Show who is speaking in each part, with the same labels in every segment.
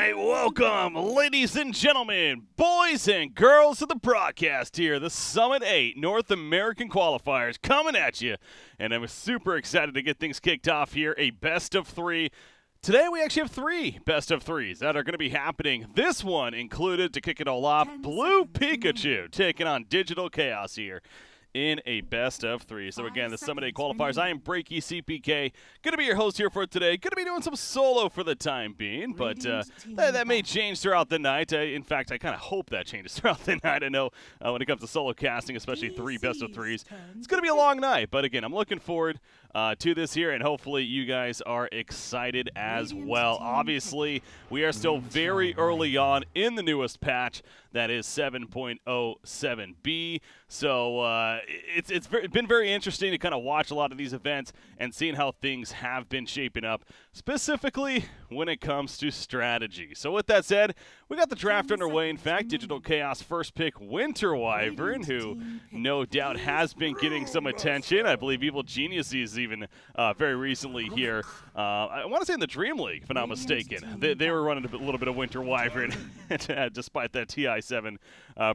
Speaker 1: right, welcome, ladies and gentlemen, boys and girls of the broadcast here. The Summit 8 North American Qualifiers coming at you, and I'm super excited to get things kicked off here. A best of three. Today we actually have three best of threes that are going to be happening. This one included, to kick it all off, Blue Pikachu taking on Digital Chaos here in a best of three. So again, the Summit 8 Qualifiers. I am Breaky CPK. Going to be your host here for today. Going to be doing some solo for the time being, but that may change throughout the night. In fact, I kind of hope that changes throughout the night. I know when it comes to solo casting, especially three best of threes, it's going to be a long night. But again, I'm looking forward to this here, and hopefully you guys are excited as well. Obviously, we are still very early on in the newest patch. That is 7.07b. So it's been very interesting to kind of watch a lot of these events and seeing how things have been shaping up, specifically when it comes to strategy. So with that said, we got the draft underway. In fact, Digital Chaos first pick Winter Wyvern, who no doubt has been getting some attention. I believe Evil Geniuses even very recently here. I want to say in the Dream League, if I'm not mistaken. They were running a little bit of Winter Wyvern despite that TI7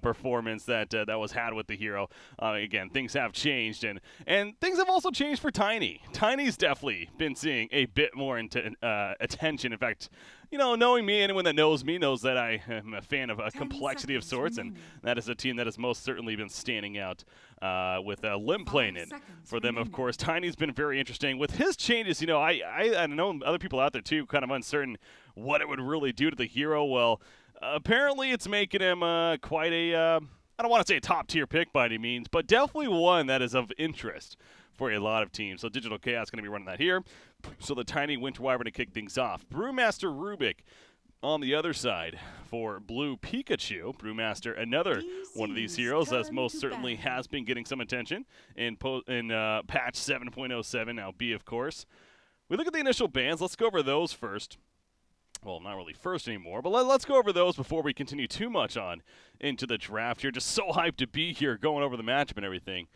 Speaker 1: performance that was had with the hero. Again, things have changed, and things have also changed for Tiny. Tiny's definitely been seeing a bit more attention. In fact, you know, knowing me, anyone that knows me knows that I am a fan of a complexity of sorts, and that is a team that has most certainly been standing out with Limp playing it for them, of course. Tiny's been very interesting. With his changes, you know, I know other people out there, too, kind of uncertain what it would really do to the hero. Well, apparently it's making him quite a, I don't want to say a top-tier pick by any means, but definitely one that is of interest for a lot of teams. So Digital Chaos is going to be running that here. So the Tiny Winter Wyvern to kick things off. Brewmaster Rubik on the other side for Blue Pikachu. Brewmaster, another one of these heroes that most certainly has been getting some attention in patch 7.07, now B, of course. We look at the initial bans. Let's go over those first. Well, not really first anymore, but let's go over those before we continue too much on into the draft here. Just so hyped to be here, going over the matchup and everything.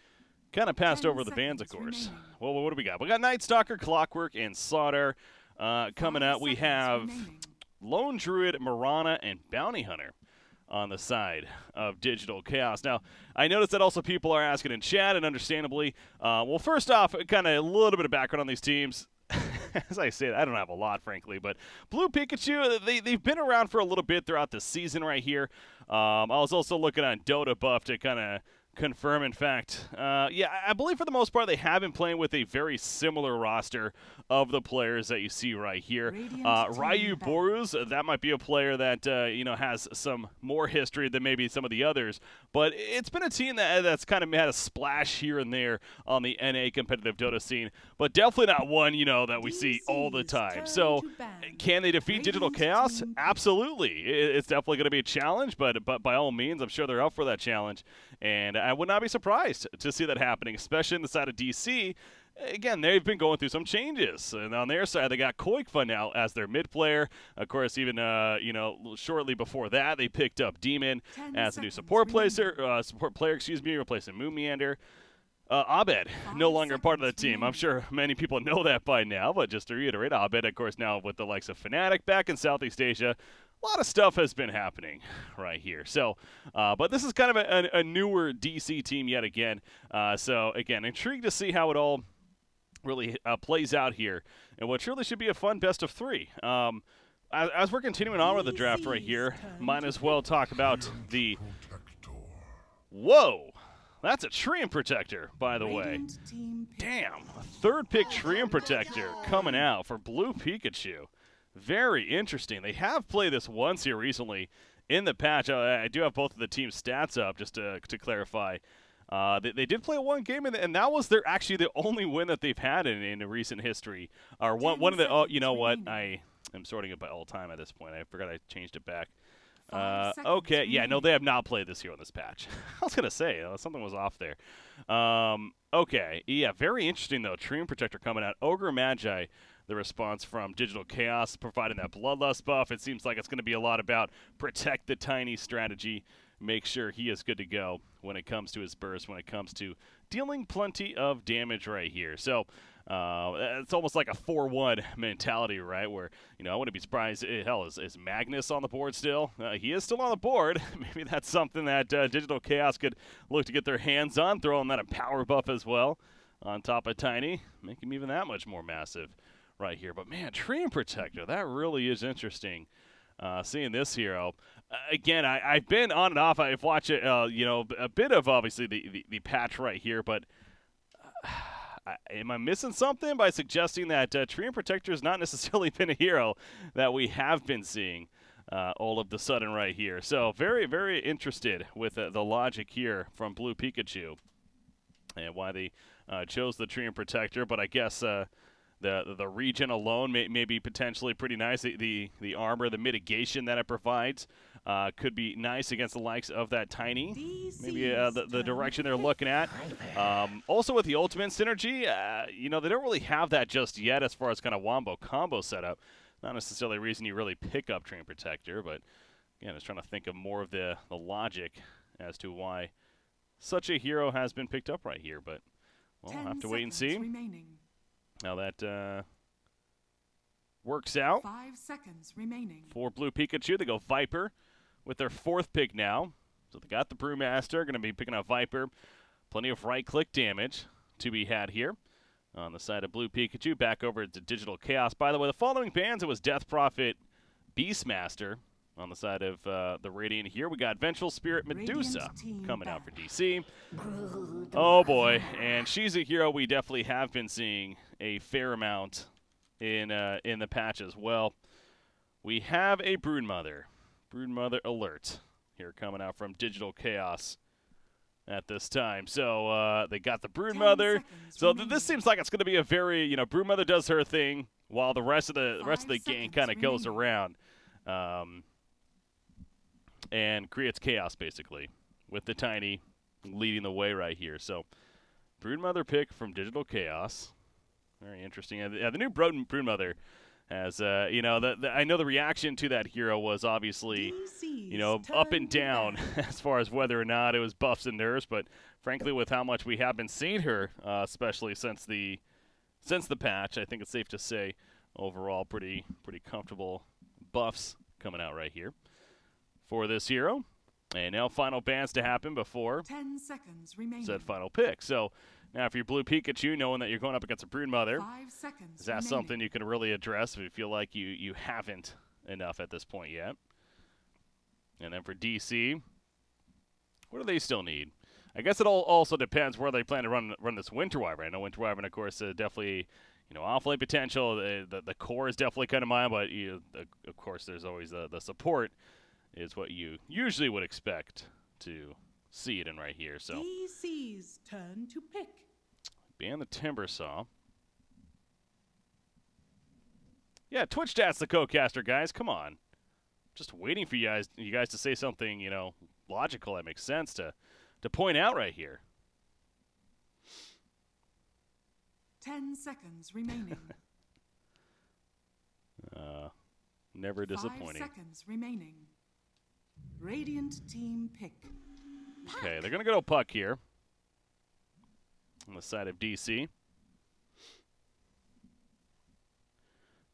Speaker 1: Kind of passed over the bans, of course. Well, what do we got? We got Night Stalker, Clockwork, and Slaughter. Coming out, we have Lone Druid, Marana, and Bounty Hunter on the side of Digital Chaos. Now, I noticed that also people are asking in chat, and understandably. Well, first off, kind of a little bit of background on these teams. As I say, I don't have a lot, frankly, but Blue Pikachu, they've been around for a little bit throughout the season right here. I was also looking on Dota Buff to kind of confirm, in fact. Yeah, I believe for the most part they have been playing with a very similar roster of the players that you see right here. Ryu Boruz, that might be a player that you know, has some more history than maybe some of the others, but it's been a team that's kind of had a splash here and there on the NA competitive Dota scene, but definitely not one, you know, that we see all the time. So can they defeat Digital Chaos? Absolutely. It's definitely going to be a challenge, but by all means, I'm sure they're up for that challenge. And I would not be surprised to see that happening, especially in the side of DC. Again, they've been going through some changes. And on their side, they got Koikfa now as their mid player. Of course, even you know, shortly before that, they picked up Demon as a new support player, replacing Moon Meander. Abed, no longer part of the team. I'm sure many people know that by now, but just to reiterate, Abed, of course, now with the likes of Fnatic back in Southeast Asia. A lot of stuff has been happening right here. So, but this is kind of a newer DC team yet again. So, again, intrigued to see how it all really plays out here and what surely should be a fun best of three. As we're continuing on with the draft right here, might as well talk about the... Whoa! That's a Treant Protector, by the way. Damn, a third pick Treant Protector coming out for Blue Pikachu. Very interesting. They have played this once here recently in the patch. I do have both of the team's stats up just to clarify. They did play one game, and that was actually the only win that they've had in recent history. Or one of the. Oh, you know what? I am sorting it by all time at this point. I forgot I changed it back. Okay, yeah, no, they have not played this here on this patch. I was gonna say something was off there. Okay, yeah, very interesting though. Treant Protector coming out. Ogre Magi. The response from Digital Chaos, providing that Bloodlust buff. It seems like it's going to be a lot about protect the Tiny strategy, make sure he is good to go when it comes to his burst, when it comes to dealing plenty of damage right here. So, It's almost like a 4-1 mentality, right? Where, I wouldn't be surprised. Hell, is Magnus on the board still? He is still on the board. Maybe that's something that Digital Chaos could look to get their hands on, throw in that a power buff as well on top of Tiny, make him even that much more massive right here. But, man, Treant Protector, that really is interesting. Seeing this hero. Again, I've been on and off. I've watched it, a bit of, obviously, the patch right here, but am I missing something by suggesting that Treant Protector has not necessarily been a hero that we have been seeing all of the sudden right here? So very, very interested with the logic here from Blue Pikachu and why they chose the Treant Protector, but I guess the regen alone may be potentially pretty nice. The armor, the mitigation that it provides could be nice against the likes of that Tiny. Maybe the direction they're looking at. Also with the ultimate synergy, they don't really have that just yet as far as kind of wombo combo setup. Not necessarily a reason you really pick up Treant Protector, but again, I was trying to think of more of the logic as to why such a hero has been picked up right here. But we'll have to wait and see. Now that works out.
Speaker 2: 5 seconds remaining.
Speaker 1: For Blue Pikachu, they go Viper with their 4th pick now. So they got the Brewmaster, going to be picking up Viper. Plenty of right-click damage to be had here. On the side of Blue Pikachu, back over to Digital Chaos. By the way, the following bans, it was Death Prophet, Beastmaster. On the side of the Radiant here, we got Vengeful Spirit Medusa coming out for DC. Oh boy, and she's a hero we definitely have been seeing a fair amount in the patch as well. We have a Broodmother alert here coming out from Digital Chaos at this time. So they got the Broodmother. So this seems like it's going to be a very, Broodmother does her thing while the rest of the game kind of goes around. And creates chaos, basically, with the Tiny leading the way right here. So, Broodmother pick from Digital Chaos. Very interesting. The new Broodmother has, I know the reaction to that hero was obviously, up and down as far as whether or not it was buffs and nerfs. But, frankly, with how much we have been seeing her, especially since the patch, I think it's safe to say, overall, pretty comfortable buffs coming out right here for this hero. And now final bans to happen before
Speaker 2: 10 seconds remaining.
Speaker 1: Said final pick. So now if you're Blue Pikachu, knowing that you're going up against a Broodmother,
Speaker 2: 5 seconds
Speaker 1: is that
Speaker 2: remaining.
Speaker 1: something you can really address if you feel like you haven't enough at this point yet? And then for DC, what do they still need? I guess it all also depends where they plan to run this Winter Wyvern. I know Winter Wyvern, of course, definitely, off-lane potential. The core is definitely kind of mine, but of course there's always the support is what you usually would expect to see it in right here. So
Speaker 2: DC's turn to pick.
Speaker 1: Ban the Timber Saw. Yeah, Twitch stats the co-caster, guys. Come on. Just waiting for you guys to say something, logical that makes sense to point out right here.
Speaker 2: 10 seconds remaining.
Speaker 1: Never disappointing.
Speaker 2: 5 seconds remaining. Radiant team pick.
Speaker 1: Okay, they're going to go Puck here on the side of DC.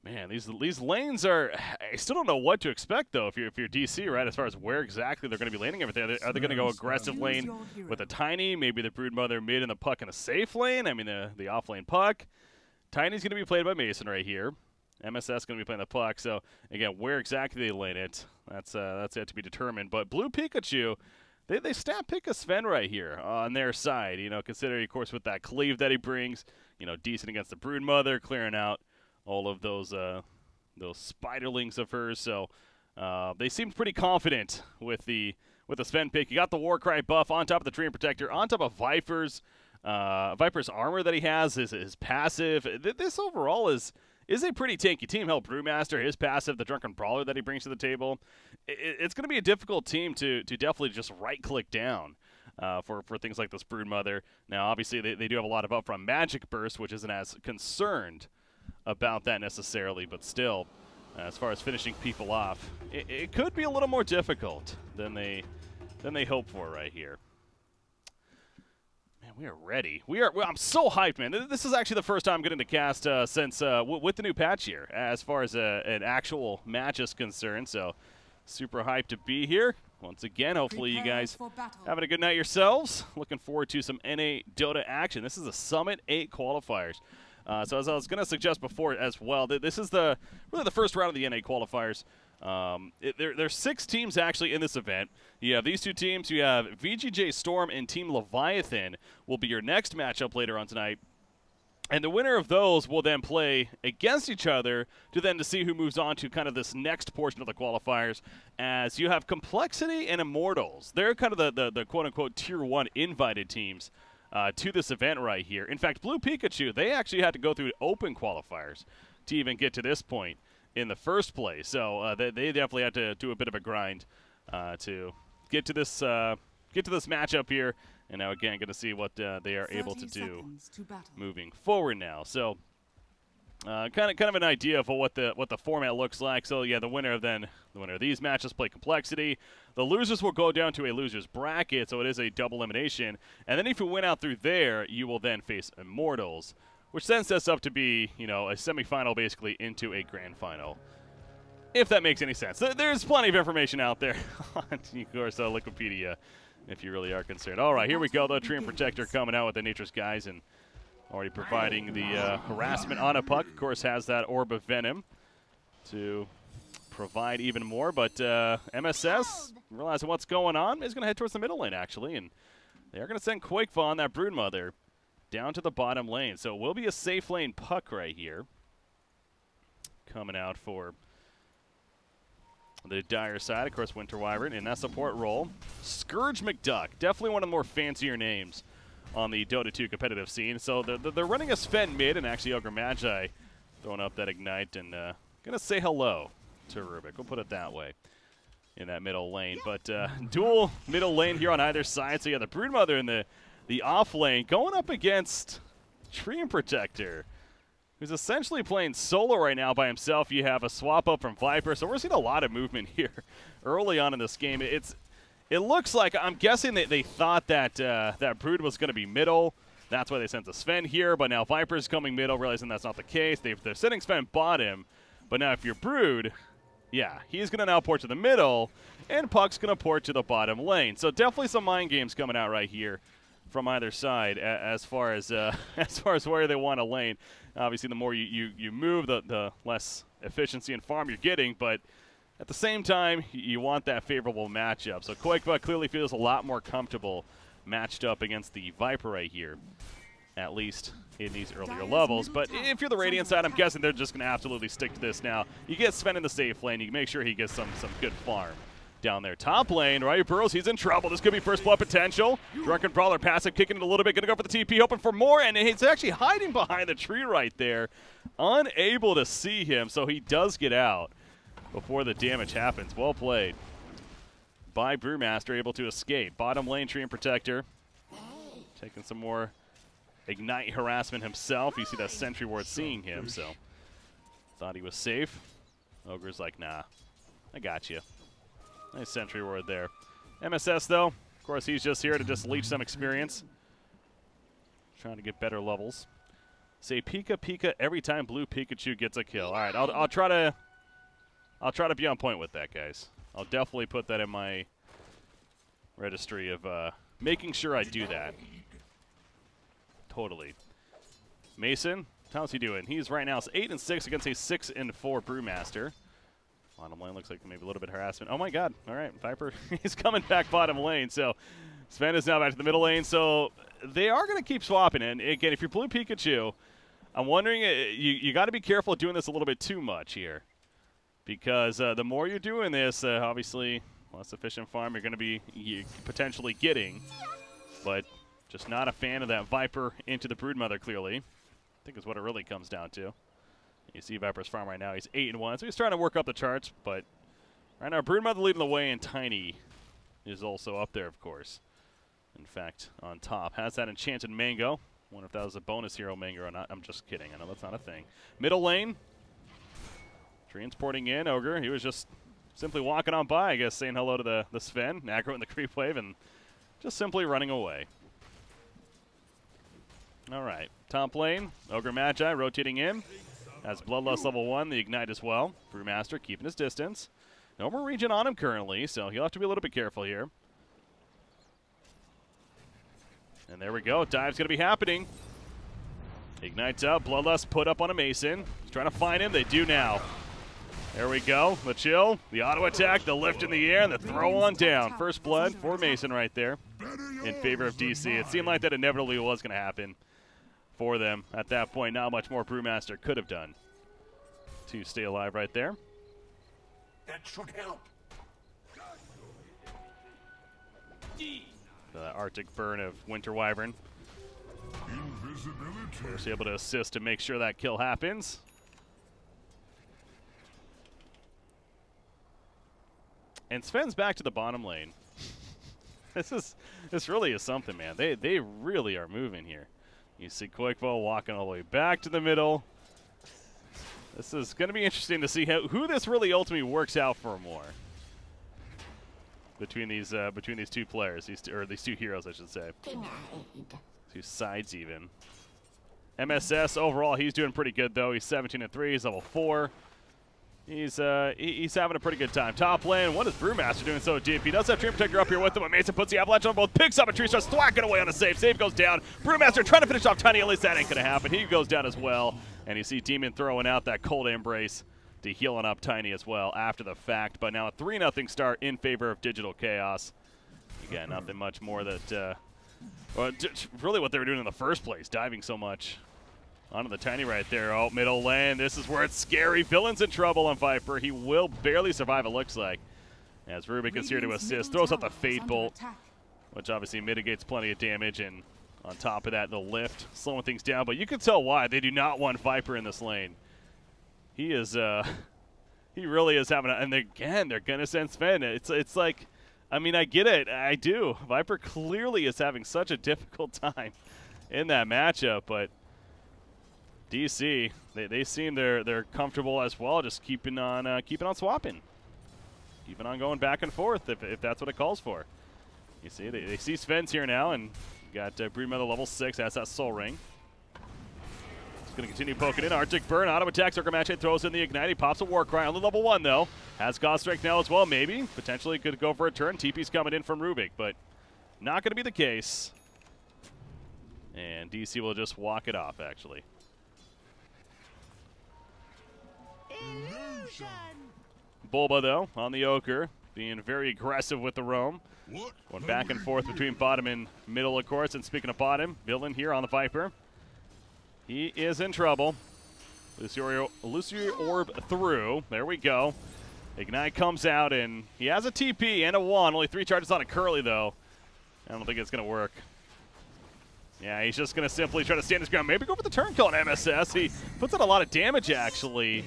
Speaker 1: Man, these lanes are... I still don't know what to expect, though, if you're DC, right, as far as where exactly they're going to be landing everything. Are they going to go aggressive lane with a Tiny, maybe the Broodmother mid and the Puck in a safe lane? I mean, the off-lane Puck. Tiny's going to be played by Mason right here. MSS going to be playing the Puck. So, again, where exactly they lane it, that's yet to be determined. But Blue Pikachu, they stat pick a Sven right here on their side, considering, of course, with that cleave that he brings, decent against the Broodmother, clearing out all of those spiderlings of hers. So they seemed pretty confident with the Sven pick. You got the Warcry buff on top of the Treant Protector, on top of Viper's armor that he has, his passive. This overall is a pretty tanky team. Hell, Brewmaster, his passive, the Drunken Brawler that he brings to the table. It's going to be a difficult team to definitely just right-click down for things like this Broodmother. Now, obviously, they do have a lot of upfront Magic Burst, which isn't as concerned about that necessarily, but still, as far as finishing people off, it could be a little more difficult than they hope for right here. Man, We are ready. I'm so hyped, man. This is actually the first time I'm getting to cast since with the new patch here, as far as an actual match is concerned. So, super hyped to be here. Once again, hopefully you guys having a good night yourselves. Looking forward to some NA Dota action. This is the Summit 8 qualifiers. So as I was going to suggest before as well, this is really the first round of the NA qualifiers. There's 6 teams actually in this event. You have these 2 teams. You have VGJ Storm and Team Leviathan will be your next matchup later on tonight. And the winner of those will then play against each other to see who moves on to kind of this next portion of the qualifiers, as you have Complexity and Immortals. They're kind of the quote-unquote Tier 1 invited teams to this event right here. In fact, Blue Pikachu, they actually had to go through open qualifiers to even get to this point in the first place. So they definitely had to do a bit of a grind to get to this matchup here. And now again, going to see what they are able to do moving forward now. So kind of an idea of what the format looks like. So yeah, the winner of these matches play Complexity. The losers will go down to a losers bracket, so it is a double elimination. And then if you win out through there, you will then face Immortals, which then sets up to be, a semifinal basically into a grand final. If that makes any sense. There's plenty of information out there on, of course, Wikipedia, if you really are concerned. All right, here we go, though. Tree and Protector coming out with the Nature's Guise and already providing the harassment on a puck. Of course, has that Orb of Venom to provide even more. But MSS, realizing what's going on, is going to head towards the middle lane, actually. And they are going to send Quakefa on that Broodmother down to the bottom lane. So it will be a safe lane puck right here. Coming out for the Dire side, of course, Winter Wyvern in that support role. Scourge McDuck, definitely one of the more fancier names on the Dota 2 competitive scene. So they're running a Sven mid, and actually Ogre Magi throwing up that Ignite and going to say hello to Rubik. We'll put it that way in that middle lane. But dual middle lane here on either side. So yeah, the Broodmother in the off lane going up against Tree and Protector, who's essentially playing solo right now by himself. You have a swap up from Viper, so we're seeing a lot of movement here early on in this game. It looks like, I'm guessing that they thought that that Brood was going to be middle. That's why they sent the Sven here, but now Viper's coming middle, realizing that's not the case. They're sending Sven bottom, but now if you're Brood, yeah, he's going to now port to the middle, and Puck's going to port to the bottom lane. So definitely some mind games coming out right here from either side as far as where they want to lane. Obviously, the more you move, the less efficiency and farm you're getting, but at the same time, you want that favorable matchup. So Quakefa clearly feels a lot more comfortable matched up against the Viper right here, at least in these earlier levels. But if you're the Radiant side, I'm guessing they're just going to absolutely stick to this now. You get Sven in the safe lane. You make sure he gets some good farm down there. Top lane, right? Burrows, he's in trouble. This could be first blood potential. Drunken Brawler passive, kicking it a little bit. Going to go for the TP, hoping for more, and he's actually hiding behind the tree right there. Unable to see him, so he does get out before the damage happens. Well played by Brewmaster, able to escape. Bottom lane, Tree and Protector. Taking some more Ignite harassment himself. You see that Sentry Ward seeing him, so thought he was safe. Ogre's like, nah, I got you. Nice Sentry Ward there. MSS, though, of course, he's just here to just leech some experience. Trying to get better levels. Say Pika Pika every time Blue Pikachu gets a kill. All right, I'll try to be on point with that, guys. I'll definitely put that in my registry of making sure I do that. Totally. Mason, how's he doing? He's right now 8-6 against a 6-4 Brewmaster. Bottom lane looks like maybe a little bit of harassment. Oh my god. All right, Viper, he's coming back bottom lane. So Sven is now back to the middle lane. So they are going to keep swapping. And again, if you're Blue Pikachu, I'm wondering, you got to be careful doing this a little bit too much here. Because the more you're doing this, obviously, less efficient farm you're going to be potentially getting. But just not a fan of that Viper into the Broodmother, clearly. I think is what it really comes down to. You see Viper's farm right now. He's 8-1, so he's trying to work up the charts. But right now, Broodmother leading the way, and Tiny is also up there, of course. In fact, on top. Has that Enchanted Mango. Wonder if that was a bonus hero mango or not. I'm just kidding. I know that's not a thing. Middle lane. Transporting in. Ogre, he was just simply walking on by, I guess, saying hello to the Sven. Aggro in the creep wave, and just simply running away. All right, top lane, Ogre Magi rotating in. Has Bloodlust level 1, the Ignite as well. Brewmaster keeping his distance. No more regen on him currently, so he'll have to be a little bit careful here. And there we go, dive's going to be happening. Ignite's up, Bloodlust put up on a Mason. He's trying to find him, they do now. There we go, the chill, the auto attack, the lift in the air, and the throw on down. First blood for Mason right there in favor of DC. It seemed like that inevitably was going to happen for them at that point. Not much more Brewmaster could have done to stay alive right there.
Speaker 3: That should help.
Speaker 1: The Arctic burn of Winter Wyvern. Was able to assist to make sure that kill happens. And Sven's back to the bottom lane. This really is something, man. They really are moving here. You see Quickbow walking all the way back to the middle. This is going to be interesting to see who this really ultimately works out for more between these two players, these two heroes, I should say. Two sides even. MSS overall, he's doing pretty good though. He's 17-3. He's level 4. He's having a pretty good time. Top lane, what is Brewmaster doing so deep? He does have Dream Protector up here with him, but Mason puts the avalanche on both, picks up a tree, starts thwacking away on a save. Save goes down. Brewmaster trying to finish off Tiny, at least that ain't gonna happen. He goes down as well. And you see Demon throwing out that cold embrace to healing up Tiny as well after the fact. But now a 3-0 start in favor of Digital Chaos. Again, nothing much more that, well, really what they were doing in the first place, diving so much. Onto the Tiny right there. Oh, middle lane. This is where it's scary. Villain's in trouble on Viper. He will barely survive, it looks like. As Rubik is here to assist. Throws out the Fate Bolt, which obviously mitigates plenty of damage. And on top of that, the lift, slowing things down. But you can tell why. They do not want Viper in this lane. He is, he really is having a, and again, they're going to send Sven. It's like, I mean, I get it. I do. Viper clearly is having such a difficult time in that matchup, but DC, they seem they're comfortable as well, just keeping on swapping, keeping on going back and forth if that's what it calls for. You see, they see Sven's here now, and got Broodmother level 6, has that Soul Ring. He's going to continue poking in. Arctic Burn, auto attack, Circle Match, throws in the Ignite. He pops a Warcry, only level 1 though. Has God Strike now as well, maybe. Potentially could go for a turn. TP's coming in from Rubik, but not going to be the case. And DC will just walk it off, actually. Bulba, though, on the Ochre, being very aggressive with the roam. Going back and forth between bottom and middle, of course. And speaking of bottom, Villain here on the Viper. He is in trouble. Lucio Orb through. There we go. Ignite comes out, and he has a TP and a wand. Only 3 charges on a Curly, though. I don't think it's going to work. Yeah, he's just going to simply try to stand his ground. Maybe go for the turn kill on MSS. He puts out a lot of damage, actually.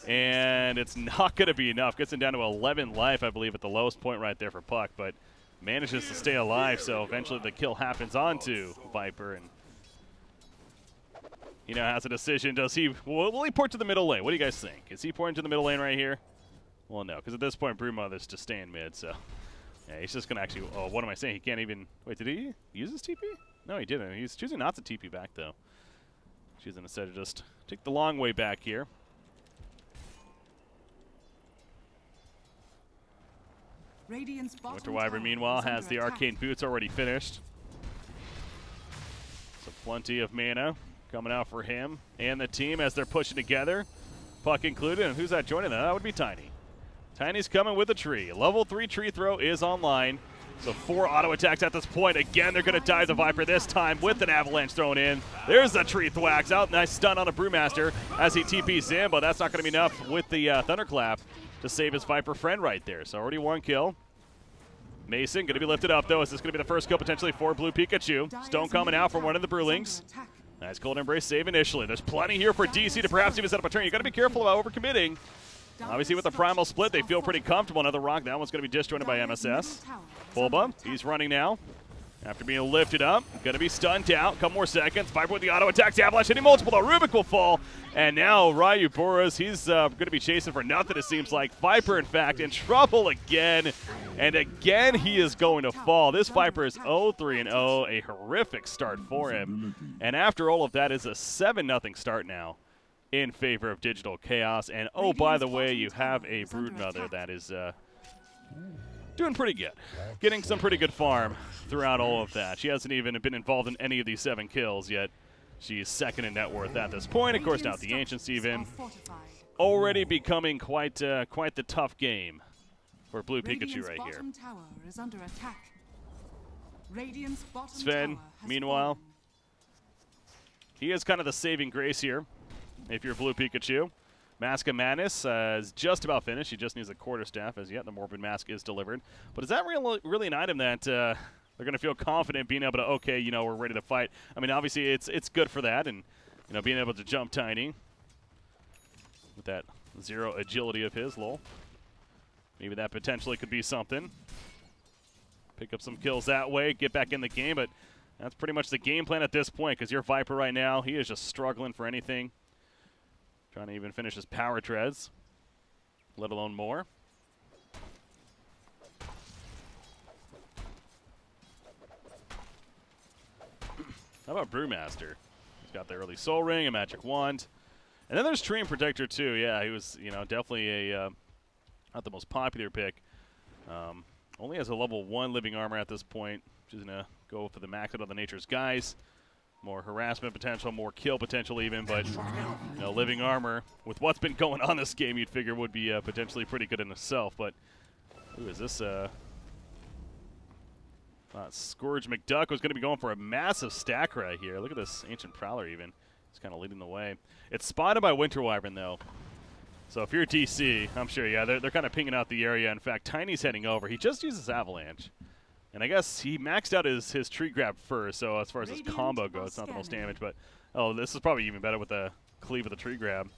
Speaker 1: And it's not going to be enough. Gets him down to 11 life, I believe, at the lowest point right there for Puck. But manages to stay alive, so eventually the kill happens onto Viper. And he now has a decision. Does he? Will he port to the middle lane? What do you guys think? Is he porting to the middle lane right here? Well, no, because at this point, Broodmother's just staying mid, so yeah, he's just going to actually. Oh, what am I saying? He can't even. Wait, did he use his TP? No, he didn't. He's choosing not to TP back, though. Choosing instead to just take the long way back here. Winter Wyvern, meanwhile, has the Arcane Boots already finished. So plenty of mana coming out for him and the team as they're pushing together. Puck included, and who's that joining them? That would be Tiny. Tiny's coming with a tree. Level 3 tree throw is online. So 4 auto attacks at this point. Again, they're going to dive the Viper this time with an avalanche thrown in. There's the tree thwacks out. Nice stun on a Brewmaster as he TPs in, but that's not going to be enough with the Thunderclap to save his Viper friend right there. So already 1 kill. Mason going to be lifted up, though. Is this going to be the first kill potentially for Blue Pikachu? Stone coming out from one of the Brewlings. Nice Cold Embrace save initially. There's plenty here for DC to perhaps even set up a turn. You got to be careful about overcommitting. Obviously, with the Primal Split, they feel pretty comfortable. Another rock. That one's going to be disjointed by MSS. Bulba, he's running now. After being lifted up, going to be stunned out. Couple more seconds. Viper with the auto attacks. Avalanche hitting multiple. The Rubik will fall. And now Ryu Boras, he's going to be chasing for nothing, it seems like. Viper, in fact, in trouble again. And again, he is going to fall. This Viper is 0-3-0. A horrific start for him. And after all of that is a 7-0 start now in favor of Digital Chaos. And oh, by the way, you have a Broodmother that is doing pretty good. Getting some pretty good farm throughout all of that. She hasn't even been involved in any of these 7 kills yet. She's second in net worth at this point. Of course, now the Ancients even. Already becoming quite the tough game for Blue Pikachu right here. Sven, meanwhile, he is kind of the saving grace here if you're Blue Pikachu. Mask of Madness is just about finished. He just needs a quarterstaff as yet. The Morbid Mask is delivered. But is that really an item that they're going to feel confident being able to, okay, you know, we're ready to fight? I mean, obviously it's good for that, and, you know, being able to jump tiny with that 0 agility of his, lol. Maybe that potentially could be something. Pick up some kills that way, get back in the game, but that's pretty much the game plan at this point because your Viper right now, he is just struggling for anything. Trying to even finish his power treads, let alone more. How about Brewmaster? He's got the early Soul Ring, a Magic Wand. And then there's Treant Protector too. Yeah, he was, you know, definitely a not the most popular pick. Only has a level 1 living armor at this point, which is going to go for the max out of the Nature's Guise. More harassment potential, more kill potential even, but you know, living armor, with what's been going on this game, you'd figure would be potentially pretty good in itself. But who is this? Scourge McDuck was going to be going for a massive stack right here. Look at this Ancient Prowler even. He's kind of leading the way. It's spotted by Winter Wyvern, though. So if you're DC, I'm sure, yeah, they're kind of pinging out the area. In fact, Tiny's heading over. He just uses Avalanche. And I guess he maxed out his tree grab first, so as far as his combo goes, it's not the most damage. But, oh, this is probably even better with the cleave of the tree grab,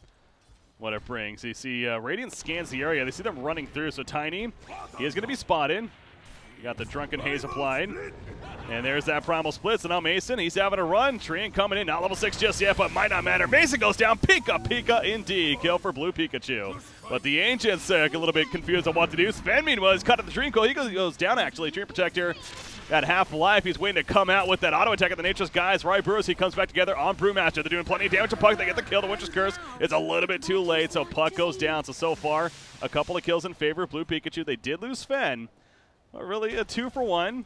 Speaker 1: what it brings. So you see Radiant scans the area. They see them running through, so Tiny, he is going to be spotted. You got the Drunken Haze applied. And there's that Primal Split. So now Mason, he's having a run. Treant coming in, not level 6 just yet, but might not matter. Mason goes down. Pika indeed. Kill for Blue Pikachu. But the Ancients a little bit confused on what to do. Sven, meanwhile, is cut at the Dream Coil. He goes down, actually. Treant Protector at half life. He's waiting to come out with that auto attack at the Nature's Guise. Ryu Boras, he comes back together on Brewmaster. They're doing plenty of damage to Puck. They get the kill. The Winter's Curse is a little bit too late, so Puck goes down. So far, a couple of kills in favor of Blue Pikachu. They did lose Sven. But really, a 2 for 1.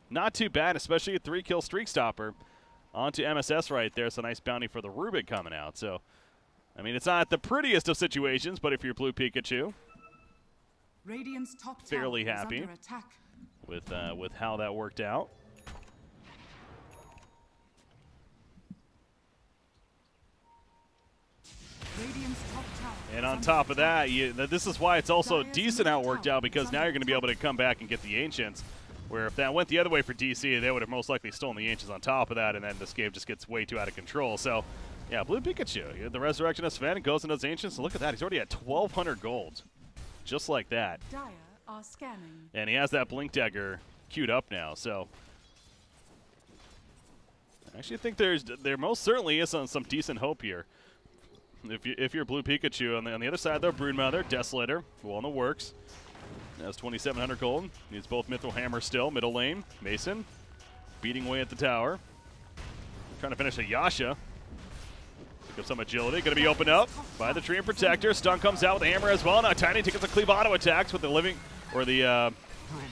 Speaker 1: Not too bad, especially a 3-kill streak stopper. Onto MSS right there. It's a nice bounty for the Rubik coming out. So, I mean, it's not the prettiest of situations, but if you're Blue Pikachu,
Speaker 2: Radiant's top
Speaker 1: fairly
Speaker 2: tower is
Speaker 1: happy
Speaker 2: under attack.
Speaker 1: with how that worked out.
Speaker 2: Radiant's top tower
Speaker 1: And
Speaker 2: is
Speaker 1: on
Speaker 2: under
Speaker 1: top of
Speaker 2: attack.
Speaker 1: that, this is why it's also decent how it worked out, because now you're going to be able to come back and get the Ancients, where if that went the other way for DC, they would have most likely stolen the Ancients on top of that, and then this game just gets way too out of control. So, yeah, Blue Pikachu, the Resurrection of Sven, goes into those Ancients, and look at that. He's already at 1,200 gold, just like that.
Speaker 2: Dire are scanning.
Speaker 1: And he has that Blink Dagger queued up now, so I actually think there most certainly is some decent hope here. If you're Blue Pikachu, on the other side, though, Broodmother, Desolator, well in the works. Has 2,700 gold. Needs both Mithril Hammer still. Middle lane, Mason, beating away at the tower. Trying to finish a Yasha. Pick up some agility. Going to be opened up by the Treant Protector. Stun comes out with the hammer as well. Now Tiny takes the cleave auto attacks with the living, or the,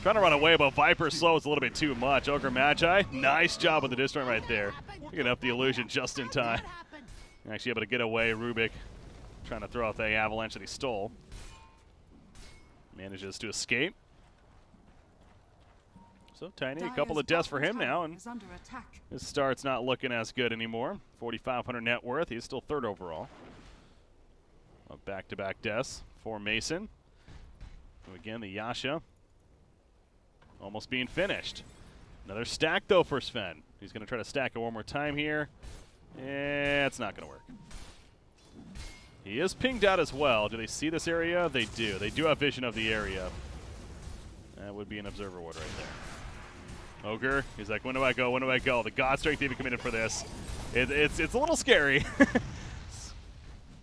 Speaker 1: trying to run away, but Viper slows a little bit too much. Ogre Magi, nice job with the disjoint right there. Picking up the illusion just in time. Actually able to get away. Rubik trying to throw out the avalanche that he stole. Manages to escape. So Tiny, a couple of deaths for him now, and his start's not looking as good anymore. 4,500 net worth. He's still 3rd overall. Back-to-back deaths for Mason. So again, the Yasha almost being finished. Another stack, though, for Sven. He's going to try to stack it one more time here. Yeah, it's not going to work. He is pinged out as well. Do they see this area? They do. They do have vision of the area. That would be an Observer Ward right there. Ogre, he's like, when do I go? When do I go? The God Strength even committed for this. It's a little scary.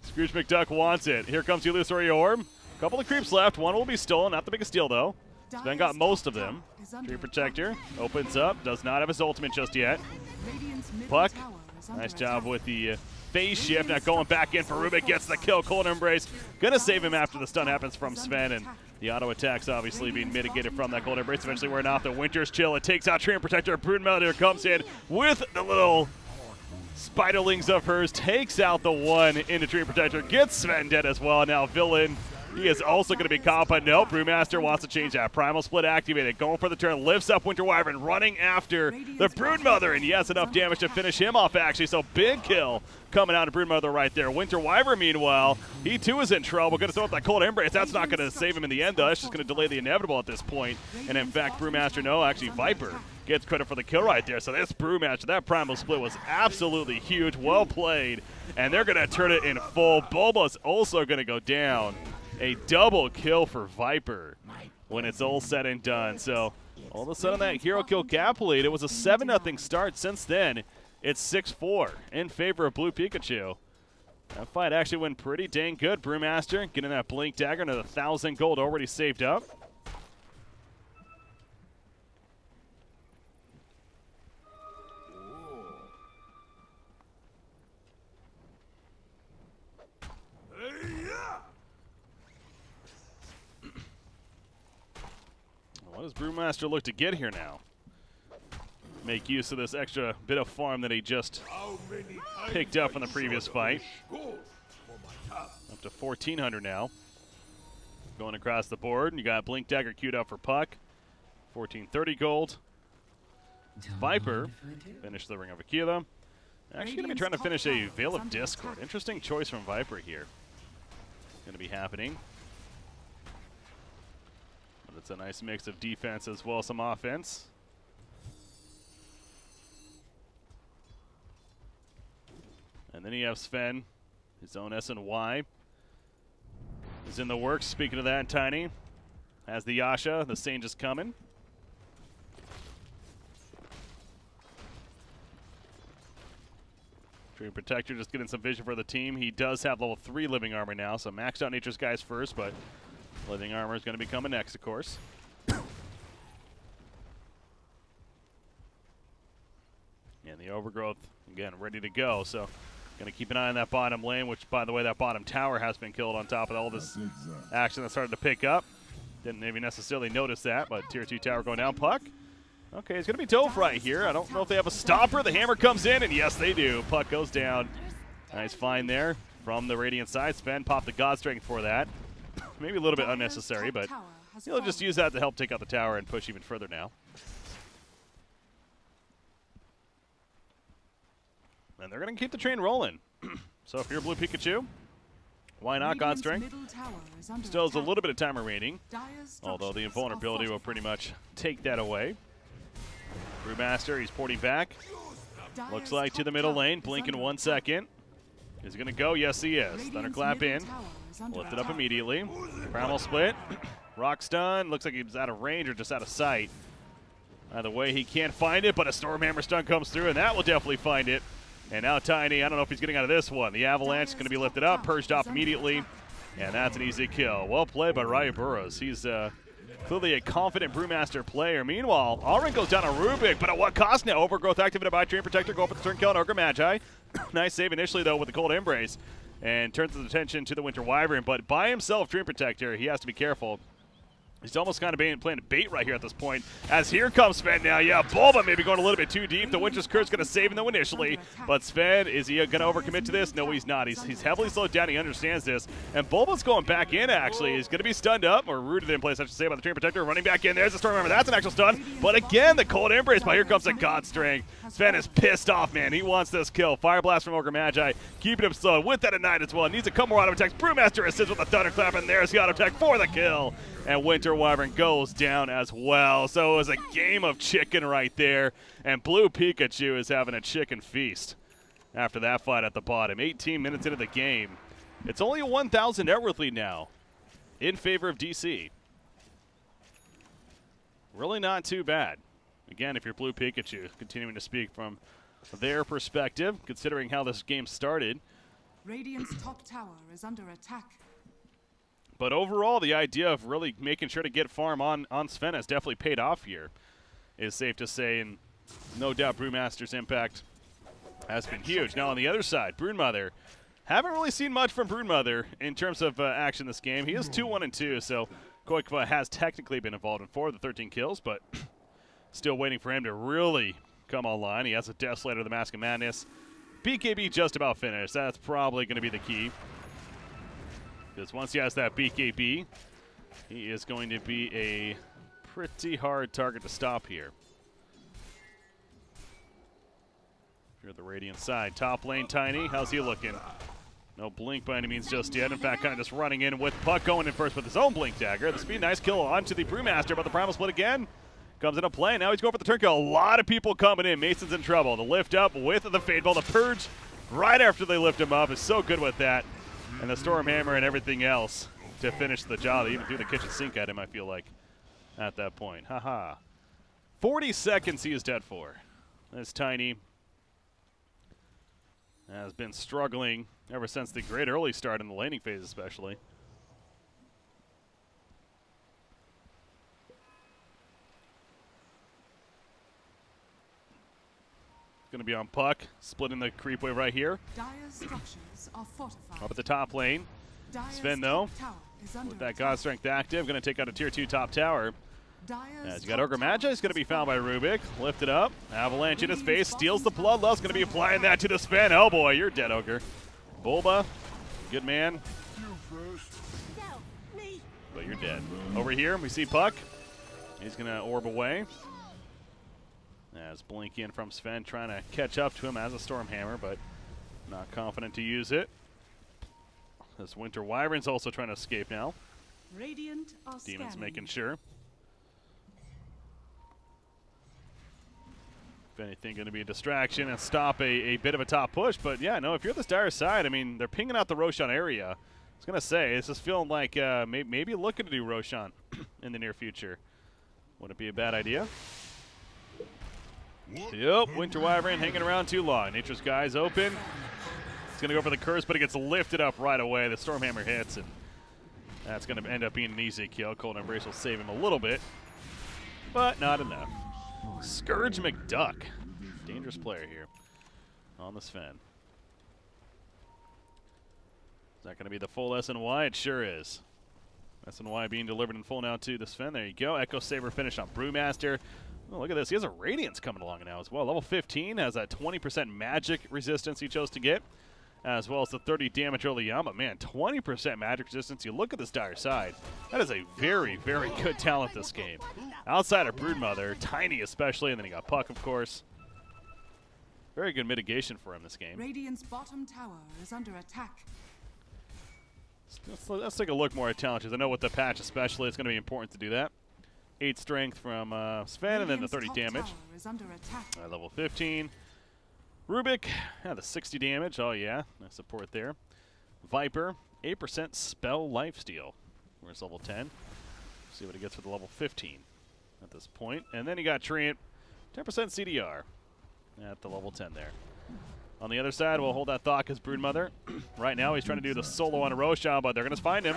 Speaker 1: Scrooge McDuck wants it. Here comes the Illusory Orb. Couple of creeps left. One will be stolen. Not the biggest steal, though. Sven got most of them. Dream Protector opens up. Does not have his ultimate just yet. Puck, nice job with the phase shift. Now going back in for Rubik. Gets the kill. Cold Embrace. Gonna save him after the stun happens from Sven. And the auto attacks obviously being mitigated from that Cold Embrace. Eventually wearing off the Winter's Chill. It takes out Dream Protector. Broodmother comes in with the little spiderlings of hers. Takes out the one into Dream Protector. Gets Sven dead as well. Now Villain. He is also going to be caught, but no, Brewmaster wants to change that. Primal Split activated, going for the turn, lifts up Winter Wyvern, running after the Broodmother, and he has enough damage to finish him off, actually, so big kill coming out of Broodmother right there. Winter Wyvern, meanwhile, he too is in trouble. Going to throw up that Cold Embrace. That's not going to save him in the end, though. That's just going to delay the inevitable at this point. And in fact, Brewmaster, no, actually Viper gets credit for the kill right there. So this Brewmaster, that Primal Split was absolutely huge, well played, and they're going to turn it in full. Bulba's also going to go down. A double kill for Viper when it's all said and done. So all of a sudden that hero kill cap lead, it was a 7-0 start. Since then, it's 6-4 in favor of Blue Pikachu. That fight actually went pretty dang good. Brewmaster getting that Blink Dagger, another 1,000 gold already saved up. What does Brewmaster look to get here now? Make use of this extra bit of farm that he just picked up from the previous fight. Up to 1,400 now. Going across the board. You got Blink Dagger queued up for Puck. 1,430 gold. Viper finished the Ring of Aquila. Actually going to be trying to finish a Veil of Discord. Interesting choice from Viper here. Going to be happening. It's a nice mix of defense as well as some offense. And then you have Sven, his own S&Y is in the works. Speaking of that, Tiny has the Yasha, the Sage is coming. Dream Protector just getting some vision for the team. He does have level 3 living armor now, so maxed out Nature's Guys first, but living armor is going to be coming next, of course. And the Overgrowth, again, ready to go. So going to keep an eye on that bottom lane, which, by the way, that bottom tower has been killed on top of all this action that started to pick up. Didn't maybe necessarily notice that, but Tier 2 tower going down. Puck. Okay, it's going to be Dove right here. I don't know if they have a stopper. The hammer comes in, and yes, they do. Puck goes down. Nice find there from the Radiant side. Sven popped the God Strength for that. Maybe a little bit unnecessary, but he'll just use that to help take out the tower and push even further now. And they're going to keep the train rolling. So if you're Blue Pikachu, why not God Strength? Still has a little bit of time remaining, although the invulnerability will pretty much take that away. Brewmaster, he's porting back. Looks like to the middle lane. Blink in 1 second. Is he going to go? Yes, he is. Thunderclap in. Lift it up immediately. Primal Split. Rock Stun. Looks like he's out of range or just out of sight. Either way, he can't find it, but a Stormhammer Stun comes through, and that will definitely find it. And now Tiny, I don't know if he's getting out of this one. The Avalanche is going to be lifted up, purged off immediately, and that's an easy kill. Well played by Ryu Burrows. He's clearly a confident Brewmaster player. Meanwhile, Alrin goes down on Rubik, but at what cost now? Overgrowth activated by Dream Protector, go for the turn kill on Ogre Magi. Nice save initially, though, with the Cold Embrace, and turns his attention to the Winter Wyvern. But by himself, Dream Protector, he has to be careful. He's almost kind of playing bait right here at this point. As here comes Sven now. Yeah, Bulba maybe going a little bit too deep. The Winter's Curse going to save him though initially. But Sven, is he going to overcommit to this? No, he's not. He's heavily slowed down. He understands this. And Bulba's going back in, actually. He's going to be stunned up, or rooted in place, I should say, by the Dream Protector. Running back in. There's the Stormhammer. That's an actual stun. But again, the Cold Embrace. But here comes the God Strength. Sven is pissed off, man. He wants this kill. Fire Blast from Ogre Magi. Keeping him slow. With that Ignite as well. Needs a couple more auto attacks. Brewmaster assists with a Thunderclap, and there's the auto attack for the kill. And Winter Wyvern goes down as well. So it was a game of chicken right there. And Blue Pikachu is having a chicken feast after that fight at the bottom. 18 minutes into the game. It's only a 1,000 net worth lead now in favor of DC. Really not too bad. Again, if you're Blue Pikachu, continuing to speak from their perspective, considering how this game started.
Speaker 2: Radiant's top tower is under attack.
Speaker 1: But overall, the idea of really making sure to get farm on Sven has definitely paid off here, is safe to say, and no doubt Brewmaster's impact has been huge. Now on the other side, Broodmother. Haven't really seen much from Broodmother in terms of action this game. He is 2-1-2, so Qualifier has technically been involved in 4 of the 13 kills, but still waiting for him to really come online. He has a Desolator, the Mask of Madness. BKB just about finished. That's probably going to be the key. Because once he has that BKB, he is going to be a pretty hard target to stop here. If you're the Radiant side. Top lane, Tiny. How's he looking? No blink by any means just yet. In fact, kind of just running in with Puck going in first with his own blink dagger. The speed, nice kill onto the Brewmaster, but the Primal Split again comes into play. Now he's going for the turn kill. A lot of people coming in. Mason's in trouble. The lift up with the Fade Ball. The Purge right after they lift him up is so good with that. And the Storm Hammer and everything else to finish the job. They even threw the kitchen sink at him, I feel like, at that point. Haha. 40 seconds he is dead for. That's Tiny. Has been struggling ever since the great early start in the laning phase especially. Going to be on Puck, splitting the creep wave right here.
Speaker 2: Dire structures are fortified.
Speaker 1: Up at the top lane.
Speaker 2: Dire's
Speaker 1: Sven, though,
Speaker 2: top tower is under
Speaker 1: with that
Speaker 2: attack.
Speaker 1: God Strength active, going to take out a Tier 2 top tower.
Speaker 2: Dire's
Speaker 1: As you got
Speaker 2: top
Speaker 1: Ogre
Speaker 2: tower
Speaker 1: Magi, he's going to be
Speaker 2: is
Speaker 1: found by Rubik. Lifted up. Avalanche in his face. Steals the Bloodlust. Going to be applying that to the Sven. Oh boy, you're dead, Ogre. Bulba, good man. But you're dead. Over here, we see Puck. He's going to orb away. As Blink in from Sven, trying to catch up to him as a Storm Hammer, but not confident to use it. This Winter Wyvern's also trying to escape now.
Speaker 2: Radiant are
Speaker 1: Demon's
Speaker 2: scanning.
Speaker 1: making sure. If anything, going to be a distraction and stop a bit of a top push. But yeah, no, if you're this Dire side, I mean, they're pinging out the Roshan area. I was going to say, it's just feeling like maybe looking to do Roshan in the near future. Wouldn't be a bad idea. Yep, Winter Wyvern hanging around too long. Nature's Guy's open. He's going to go for the curse, but it gets lifted up right away. The Stormhammer hits, and that's going to end up being an easy kill. Cold Embrace will save him a little bit, but not enough. Scourge McDuck. Dangerous player here on the Sven. Is that going to be the full SNY? It sure is. SNY being delivered in full now to the Sven. There you go. Echo Saber finish on Brewmaster. Oh, look at this. He has a Radiance coming along now as well. Level 15 has that 20% magic resistance he chose to get, as well as the 30 damage early on. But man, 20% magic resistance. You look at this Dire side. That is a very, very good talent this game. Outside of Broodmother, Tiny especially, and then you got Puck, of course. Very good mitigation for him this game.
Speaker 2: Radiant's bottom tower is under attack.
Speaker 1: Let's take a look more at challenges. I know with the patch especially, it's going to be important to do that. 8 strength from Sven, and then the 30
Speaker 2: Radiant's top
Speaker 1: damage.
Speaker 2: tower is under attack.
Speaker 1: Level 15. Rubik, yeah, the 60 damage. Oh, yeah, nice support there. Viper, 8% spell lifesteal. Where's level 10? See what he gets for the level 15 at this point. And then you got Treant, 10% CDR at the level 10 there. On the other side, we'll hold that thought because Broodmother, right now, he's trying to do the solo on a Roshan, but they're going to find him.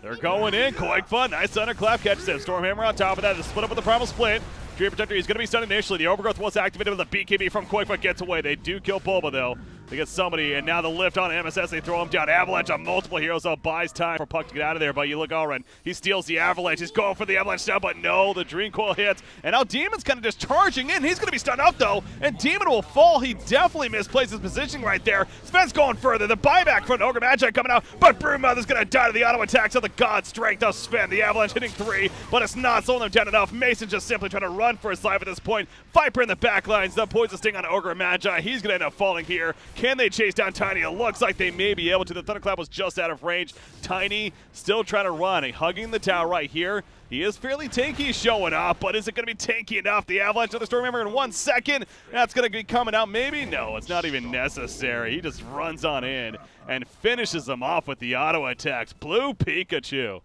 Speaker 1: They're going in. Qualifier, nice thunderclap, catches him. Stormhammer on top of that. The split up with the Primal Split. Dream Protector, he's going to be stunned initially. The Overgrowth once activated with the BKB from Qualifier gets away. They do kill Bulba, though. They get somebody, and now the lift on MSS. They throw him down. Avalanche on multiple heroes, though. Buys time for Puck to get out of there, but you look Alren. He steals the Avalanche. He's going for the Avalanche down, but no, the Dream Coil hits. And now Demon's kind of just charging in. He's going to be stunned up, though, and Demon will fall. He definitely misplaced his positioning right there. Sven's going further. The buyback from Ogre Magi coming out, but Broodmother's going to die to the auto attacks of the God Strength of Sven. The Avalanche hitting 3, but it's not slowing them down enough. Mason just simply trying to run for his life at this point. Viper in the back lines. The Poison Sting on Ogre Magi. He's going to end up falling here. Can they chase down Tiny? It looks like they may be able to. The Thunderclap was just out of range. Tiny still trying to run. Hugging the tower right here. He is fairly tanky showing up, but is it going to be tanky enough? The Avalanche of the Stormhammer in 1 second. That's going to be coming out. Maybe? No, it's not even necessary. He just runs on in and finishes them off with the auto attacks. Blue Pikachu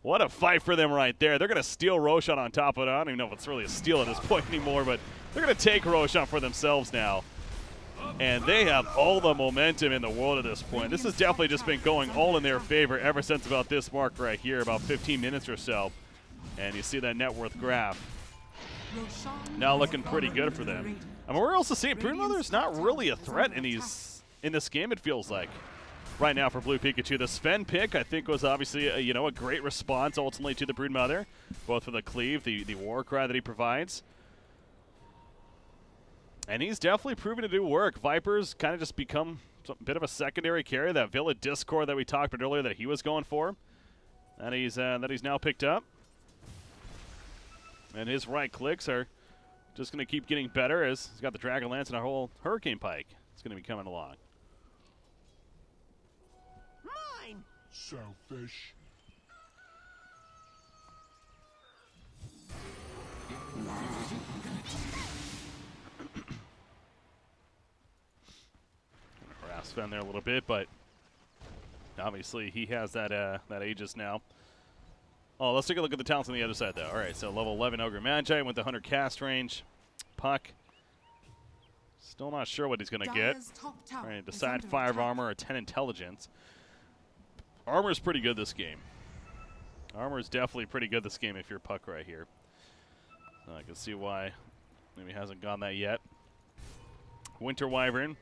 Speaker 1: What a fight for them right there. They're going to steal Roshan on top of it. I don't even know if it's really a steal at this point anymore, but they're going to take Roshan for themselves now. And they have all the momentum in the world at this point. This has definitely just been going all in their favor ever since about this mark right here, about 15 minutes or so. And you see that net worth graph. Now looking pretty good for them. I mean, we're also seeing Broodmother's not really a threat in this game, it feels like. Right now for Blue Pikachu. The Sven pick, I think, was obviously a great response ultimately to the Broodmother, both for the cleave, the war cry that he provides. And he's definitely proven to do work. Viper's kind of just become a bit of a secondary carry. That Villa Discord that we talked about earlier that he was going for, that he's now picked up. And his right clicks are just going to keep getting better as he's got the Dragon Lance and a whole Hurricane Pike. It's going to be coming along.
Speaker 3: Mine! Selfish.
Speaker 1: Harass Sven there a little bit, but obviously he has that Aegis now. Oh, let's take a look at the talents on the other side, though. All right, so level 11 Ogre Magi with the 100 cast range. Puck. Still not sure what he's going to get. Trying to decide 5 armor or 10 intelligence. Armor is pretty good this game. Armor is definitely pretty good this game if you're Puck right here. So I can see why maybe he hasn't gone that yet. Winter Wyvern.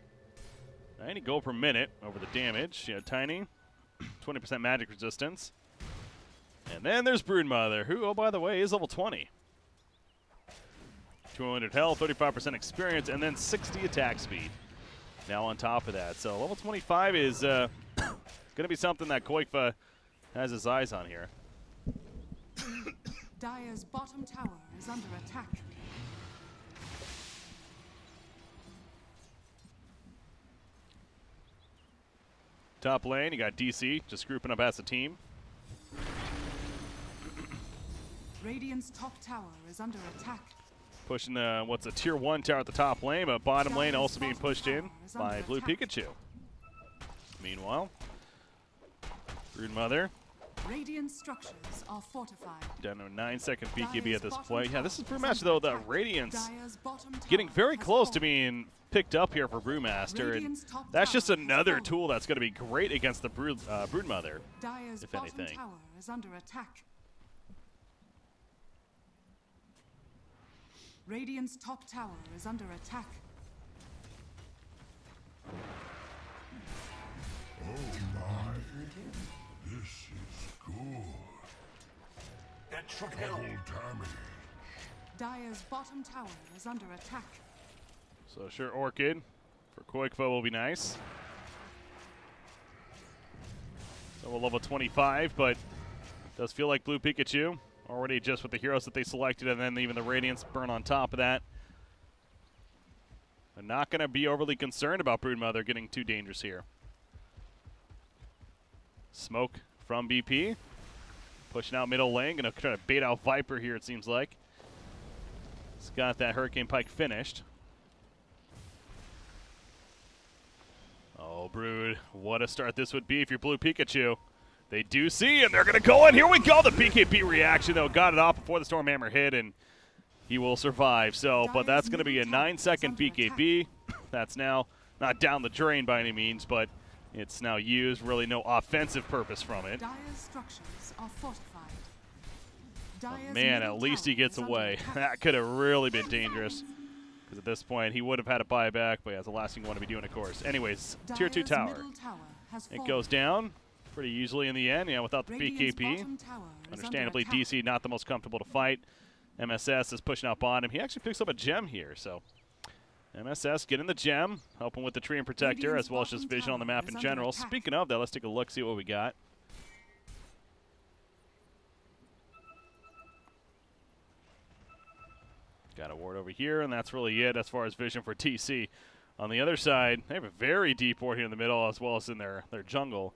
Speaker 1: 90 gold per minute over the damage. Yeah, tiny. 20% magic resistance. And then there's Broodmother, who, oh, by the way, is level 20. 200 health, 35% experience, and then 60 attack speed. Now on top of that. So level 25 is going to be something that Qualifier has his eyes on here.
Speaker 2: Dire's bottom tower is under attack.
Speaker 1: Top lane, you got DC just grouping up as a team.
Speaker 2: Radiant's top tower is under attack.
Speaker 1: Pushing what's a tier 1 tower at the top lane, but bottom lane also being pushed in by Blue Pikachu. Meanwhile, Broodmother.
Speaker 2: Radiant structures are fortified.
Speaker 1: Down to a 9-second BKB at this point. Yeah, this is pretty much though the Radiance getting very close to being picked up here for Brewmaster, and that's just another tool that's going to be great against the Broodmother, if anything.
Speaker 2: Tower is under attack. Radiant's top tower is under attack.
Speaker 3: Oh my. This is good. That should help. Damage.
Speaker 2: Dire's bottom tower is under attack.
Speaker 1: So sure, Orchid for Qualifier will be nice. So we'll level 25, but does feel like Blue Pikachu. Already just with the heroes that they selected, and then even the Radiance burn on top of that. They're not going to be overly concerned about Broodmother getting too dangerous here. Smoke from BP. Pushing out middle lane. Going to try to bait out Viper here, it seems like. He's got that Hurricane Pike finished. Oh, Brood. What a start this would be if you're Blue Pikachu. They do see, and they're going to go in. Here we go. The BKB reaction, though, got it off before the Stormhammer hit, and he will survive. So, but that's going to be a 9-second BKB. That's now not down the drain by any means, but it's now used. Really no offensive purpose from it.
Speaker 2: Dire's structures are fortified.
Speaker 1: Oh, man, at least he gets away. That could have really been dangerous. Because at this point, he would have had to buy back, but yeah, that's the last thing you want to be doing, of course. Anyways, tier 2 tower. It goes down pretty easily in the end, yeah, without the BKB. Understandably, DC not the most comfortable to fight. MSS is pushing out bottom. He actually picks up a gem here, so MSS getting the gem, helping with the tree and protector, as well as just vision on the map in general. Speaking of that, let's take a look, see what we got. Got a ward over here, and that's really it as far as vision for TC. On the other side, they have a very deep ward here in the middle, as well as in their jungle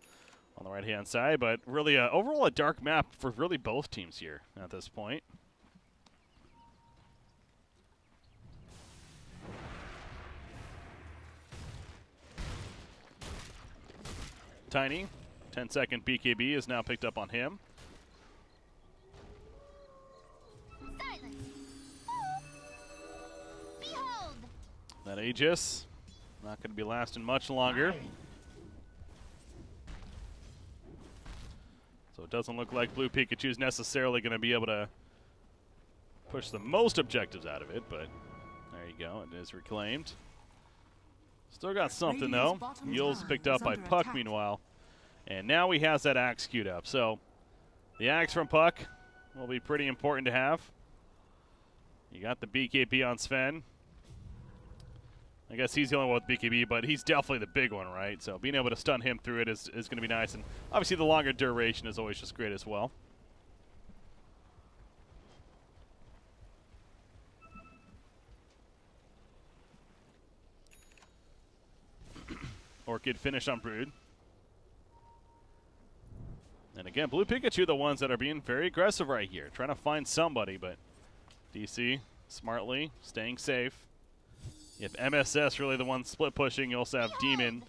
Speaker 1: on the right-hand side, but really overall a dark map for really both teams here at this point. Tiny, 10-second BKB is now picked up on him. That Aegis, not going to be lasting much longer. So it doesn't look like Blue Pikachu is necessarily going to be able to push the most objectives out of it, but there you go, it is reclaimed. Still got something though. Yule's picked up by Puck meanwhile. And now he has that axe queued up. So the axe from Puck will be pretty important to have. You got the BKB on Sven. I guess he's the only one with BKB, but he's definitely the big one, right? So being able to stun him through it is going to be nice. And obviously the longer duration is always just great as well. Orchid finish on Brood. And again, Blue Pikachu, the ones that are being very aggressive right here. Trying to find somebody, but DC smartly staying safe. If MSS really the one split pushing, you also have Demon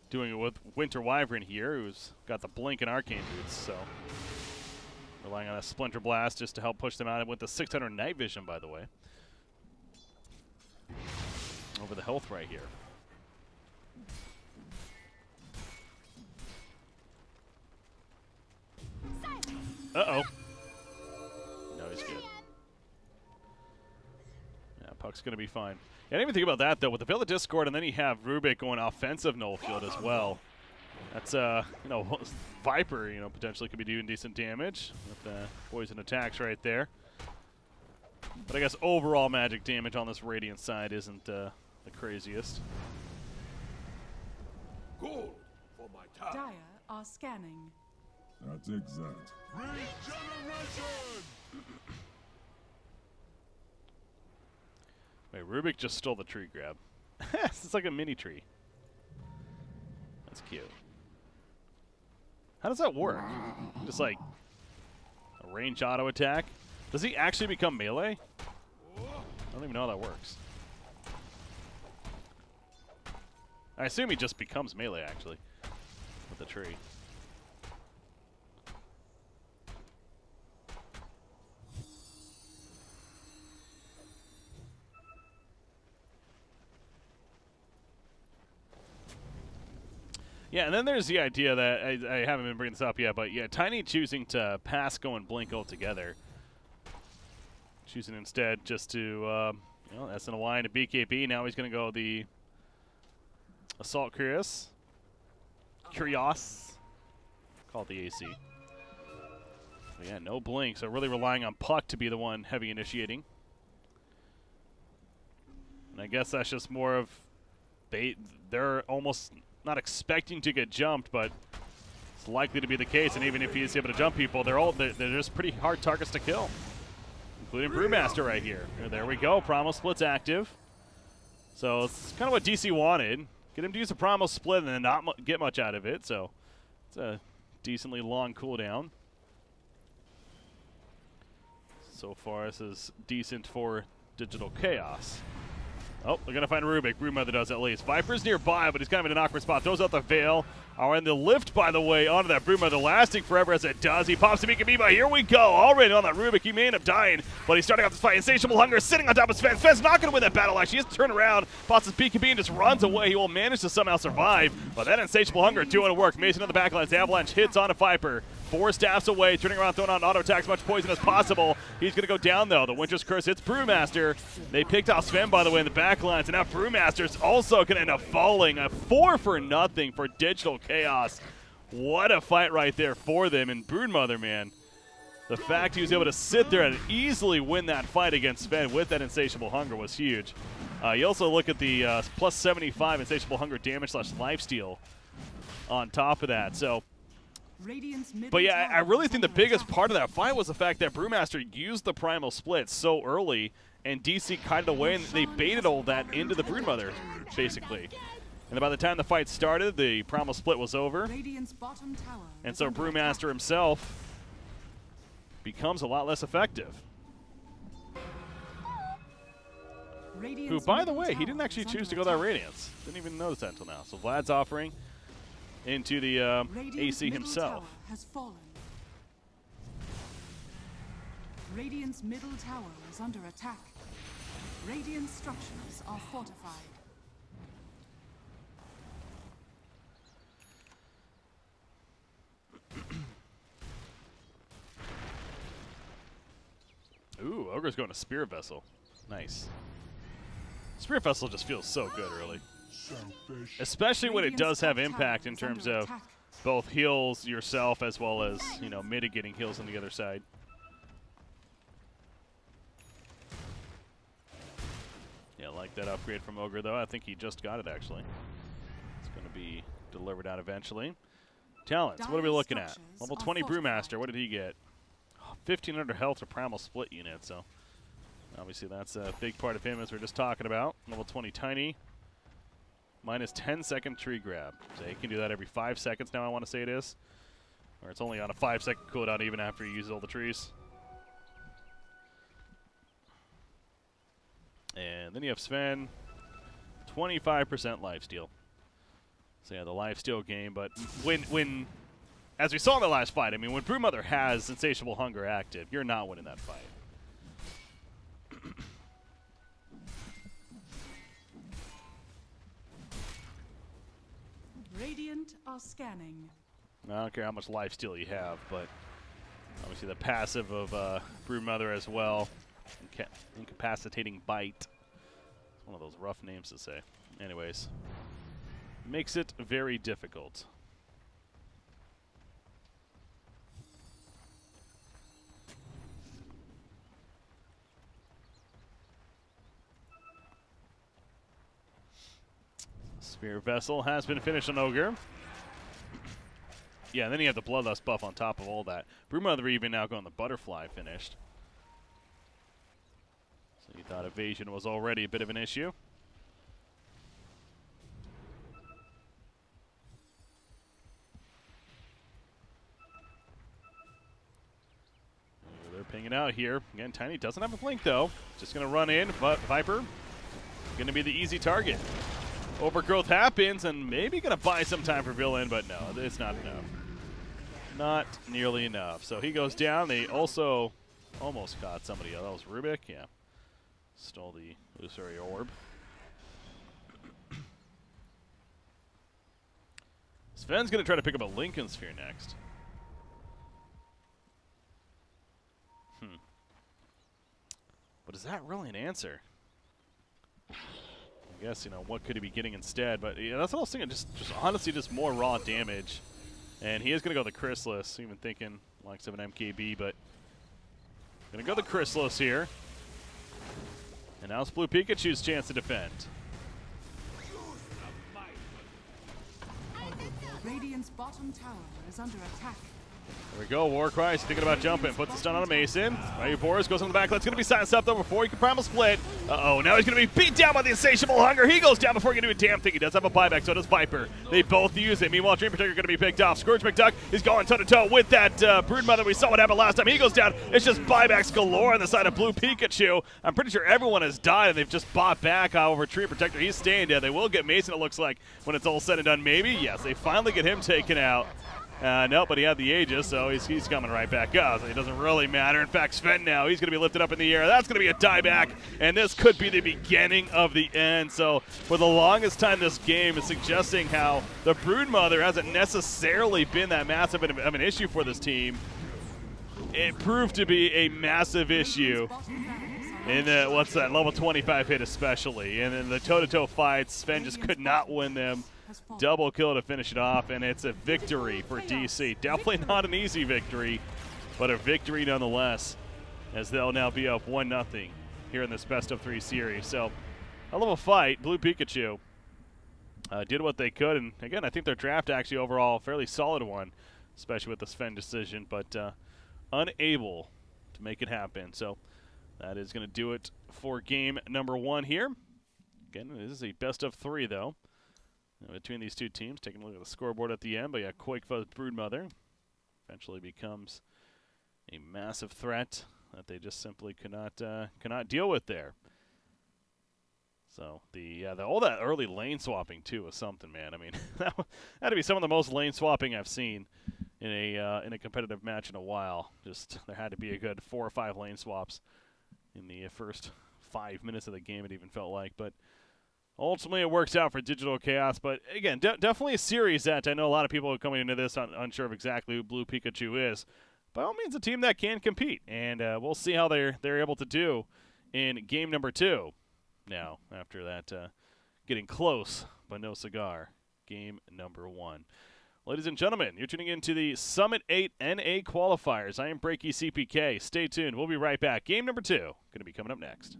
Speaker 1: doing it with Winter Wyvern here, who's got the Blink and Arcane boots, so relying on a Splinter Blast just to help push them out. And with the 600 Night Vision, by the way. Over the health right here. Uh-oh. No, he's good. Yeah, Puck's going to be fine. Yeah, I didn't even think about that, though. With the Veil of Discord, and then you have Rubik going offensive null field as well. That's, you know, Viper, you know, potentially could be doing decent damage with poison attacks right there. But I guess overall magic damage on this Radiant side isn't the craziest.
Speaker 3: Gold for my time.
Speaker 2: Dire are scanning.
Speaker 3: That's exact. Regeneration!
Speaker 1: Wait, Rubik just stole the tree grab. It's like a mini tree. That's cute. How does that work? Just like a range auto attack? Does he actually become melee? I don't even know how that works. I assume he just becomes melee, actually, with the tree. Yeah, and then there's the idea that, I haven't been bringing this up yet, but yeah, Tiny choosing to pass Go and Blink altogether. Choosing instead just to, you know, SNY and a BKB. Now he's going to go the Assault Curious. Call it the AC. But yeah, no Blink, so really relying on Puck to be the one heavy initiating. And I guess that's just more of they're almost not expecting to get jumped, but it's likely to be the case. And even if he's able to jump people, they're just pretty hard targets to kill, including Brewmaster right here. There we go. Promo Split's active. So it's kind of what DC wanted. Get him to use a Promo Split and then not get much out of it. So it's a decently long cooldown. So far, this is decent for Digital Chaos. Oh, they're going to find Rubik. Broodmother does at least. Viper's nearby, but he's kind of in an awkward spot. Throws out the Veil. Oh, and the lift, by the way, onto that Broodmother, lasting forever as it does. He pops the BKB, but here we go. Already on that Rubik. He may end up dying, but he's starting off this fight. Insatiable Hunger sitting on top of Sven. Sven's not going to win that battle, actually. He has to turn around, pops his BKB, and just runs away. He will manage to somehow survive, but that Insatiable Hunger doing work. Mason on the backlines. Avalanche hits onto Viper. 4 staffs away, turning around, throwing on auto attacks, much poison as possible. He's going to go down, though. The Winter's Curse hits Brewmaster. They picked off Sven, by the way, in the backlines, and now Brewmaster's also going to end up falling. A 4-for-0 for Digital Chaos. What a fight right there for them. And Broodmother, man, the fact he was able to sit there and easily win that fight against Sven with that Insatiable Hunger was huge. You also look at the plus 75 Insatiable Hunger damage / lifesteal on top of that. So, but yeah, I really think the biggest part of that fight was the fact that Brewmaster used the Primal Split so early, and DC kited away, and they baited all that into the Broodmother, basically. And by the time the fight started, the Primal Split was over, and so Brewmaster himself becomes a lot less effective. Who, by the way, he didn't actually choose to go that Radiance. Didn't even notice that until now. So Vlad's offering into the AC himself.
Speaker 2: Has fallen. Radiant's middle tower is under attack. Radiant structures are fortified.
Speaker 1: Ooh, Ogre's going to Spirit Vessel. Nice. Spirit Vessel just feels so good early.
Speaker 3: Selfish.
Speaker 1: Especially when it
Speaker 2: Radiant's
Speaker 1: does have
Speaker 2: top tower
Speaker 1: impact in
Speaker 2: is
Speaker 1: terms
Speaker 2: under
Speaker 1: of
Speaker 2: attack.
Speaker 1: both heals yourself as well as, you know, mitigating heals on the other side. Yeah, I like that upgrade from Ogre, though. I think he just got it, actually. It's going to be delivered out eventually. Talents, what are we looking at? Level 20 Brewmaster, what did he get? 1,500 health to Primal Split unit, so obviously that's a big part of him as we are just talking about. Level 20 Tiny. Minus 10-second tree grab. So he can do that every 5 seconds now, I want to say it is. Or it's only on a 5-second cooldown even after he uses all the trees. And then you have Sven. 25% lifesteal. So yeah, the lifesteal game. But when as we saw in the last fight, I mean, when Broodmother has Insatiable Hunger active, you're not winning that fight.
Speaker 2: Radiant are scanning.
Speaker 1: I don't care how much lifesteal you have, but obviously the passive of Broodmother as well. Incapacitating Bite. It's one of those rough names to say. Anyways, makes it very difficult. Spear Vessel has been finished on Ogre. Yeah, and then you have the Bloodlust buff on top of all that. Broodmother even now going the Butterfly finished. So you thought evasion was already a bit of an issue. They're pinging out here. Again, Tiny doesn't have a blink though. Just going to run in. Viper going to be the easy target. Overgrowth happens, and maybe going to buy some time for Villain, but no, it's not enough. Not nearly enough. So he goes down. They also almost caught somebody else. That was Rubik, yeah. Stole the illusory orb. Sven's going to try to pick up a Lincoln Sphere next. But is that really an answer? I guess, you know, what could he be getting instead? But yeah, that's what I was thinking. Just honestly, just more raw damage. And he is going to go the Chrysalis, even thinking likes of an MKB, but going to go the Chrysalis here. And now it's Blue Pikachu's chance to defend.
Speaker 2: Radiant's bottom tower is under attack.
Speaker 1: There we go, Warcry. He's thinking about jumping. Puts the stun on a Mason. Right, Boris goes on the back. That's going to be silenced up, though, before he can Primal Split. Uh-oh, now he's going to be beat down by the Insatiable Hunger. He goes down before he can do a damn thing. He does have a buyback, so does Viper. They both use it. Meanwhile, Dream Protector going to be picked off. Scourge McDuck is going toe-to-toe with that Broodmother. We saw what happened last time. He goes down. It's just buybacks galore on the side of Blue Pikachu. I'm pretty sure everyone has died, and they've just bought back. However, Dream Protector, he's staying dead. They will get Mason, it looks like, when it's all said and done. Maybe, yes, they finally get him taken out. No, but he had the Aegis, so he's coming right back up. So it doesn't really matter. In fact, Sven now, he's going to be lifted up in the air. That's going to be a dieback, and this could be the beginning of the end. So for the longest time, this game is suggesting how the Broodmother hasn't necessarily been that massive of an issue for this team. It proved to be a massive issue in the, what's that, level 25 hit especially. And in the toe-to-toe fights, Sven just could not win them. Double kill to finish it off, and it's a victory for DC. Definitely not an easy victory, but a victory nonetheless, as they'll now be up 1-0 here in this best-of-3 series. So, hell of a fight. Blue Pikachu did what they could, and again, I think their draft actually overall a fairly solid one, especially with the Sven decision, but unable to make it happen. So, that is going to do it for game number 1 here. Again, this is a best-of-3, though. Between these two teams, taking a look at the scoreboard at the end, but yeah, Qualifier Broodmother eventually becomes a massive threat that they just simply cannot deal with there. So all that early lane swapping too was something, man. I mean, that had to be some of the most lane swapping I've seen in a competitive match in a while. Just there had to be a good 4 or 5 lane swaps in the first 5 minutes of the game, it even felt like. But ultimately, it works out for Digital Chaos. But again, definitely a series that I know a lot of people are coming into this unsure of exactly who Blue Pikachu is. By all means, a team that can compete, and we'll see how they're able to do in game number 2. Now, after that, getting close but no cigar. Game number 1. Ladies and gentlemen, you're tuning in to the Summit 8 NA Qualifiers. I am Breaky CPK. Stay tuned. We'll be right back. Game number 2 going to be coming up next.